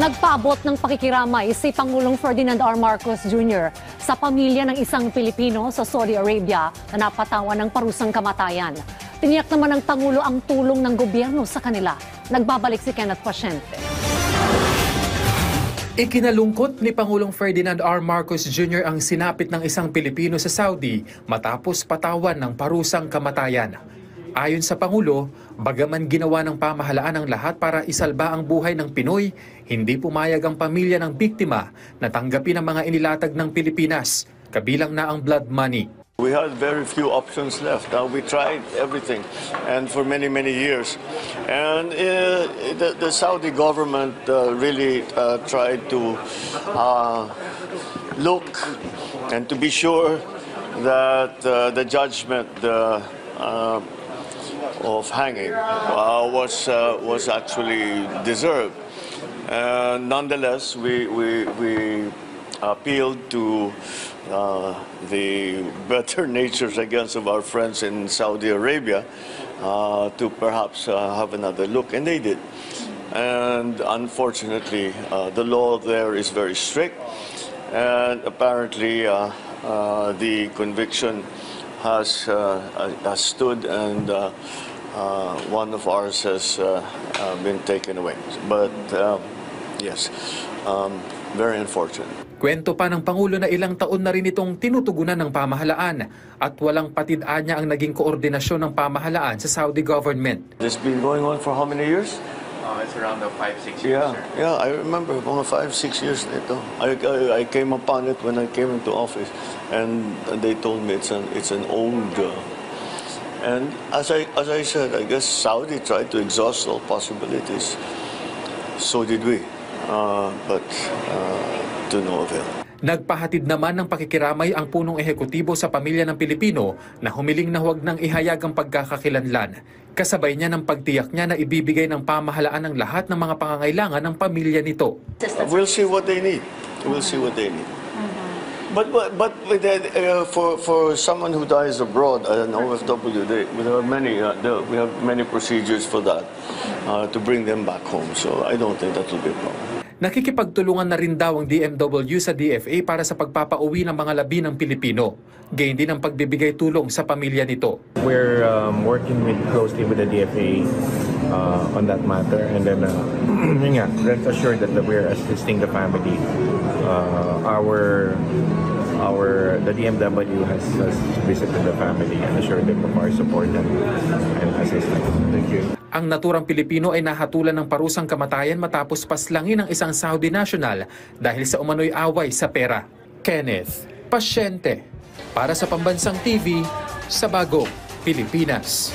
Nagpaabot ng pakikiramay si Pangulong Ferdinand R. Marcos Jr. sa pamilya ng isang Pilipino sa Saudi Arabia na napatawan ng parusang kamatayan. Tiniyak naman ng Pangulo ang tulong ng gobyerno sa kanila. Nagbabalik si Kenneth Pasyente. Ikinalungkot ni Pangulong Ferdinand R. Marcos Jr. ang sinapit ng isang Pilipino sa Saudi matapos patawan ng parusang kamatayan. Ayon sa Pangulo, bagaman ginawa ng pamahalaan ang lahat para isalba ang buhay ng Pinoy, hindi pumayag ang pamilya ng biktima na tanggapin ang mga inilatag ng Pilipinas, kabilang na ang blood money. We had very few options left. We tried everything, and for many years. And the Saudi government really tried to look and to be sure that the judgment of hanging was actually deserved. Nonetheless, we appealed to the better natures, I guess, of our friends in Saudi Arabia to perhaps have another look, and they did. And unfortunately, the law there is very strict, and apparently the conviction has stood, and one of ours has been taken away. But yes, very unfortunate. Kwento pa ng Pangulo na ilang taon na rin itong tinutugunan ng pamahalaan at walang patid-an niya ang naging koordinasyon ng pamahalaan sa Saudi government. This been going on for how many years? It's around 5-6 years. Yeah, I remember mga 5-6 years nito. I came upon it when I came into office, and they told me it's an old. And as I said, I guess Saudi tried to exhaust all possibilities. So did we, but to no avail. Nagpahatid naman ng pakikiramay ang punong ehekutibo sa pamilya ng Pilipino na humiling na huwag nang ihayag ang pagkakakilanlan. Kasabay niya ng pagtiyak niya na ibibigay ng pamahalaan ang lahat ng mga pangangailangan ng pamilya nito. We'll see what they need. We'll see what they need. But for someone who dies abroad, an OFW, we have many procedures for that to bring them back home. So I don't think that will be a problem. Nakikipagtulungan na rin daw ang DMW sa DFA para sa pagpapauwi ng mga labi ng Pilipino. Gayon din ang pagbibigay tulong sa pamilya nito. We're working closely with the DFA on that matter, and then rest assured that we're assisting the family. The DMW has visited the family and assured them of our support and assistance. Thank you. Ang naturang Pilipino ay nahatulan ng parusang kamatayan matapos paslangin ng isang Saudi national dahil sa umano'y away sa pera. Kenneth Pasyente, para sa Pambansang TV, sa Bagong Pilipinas.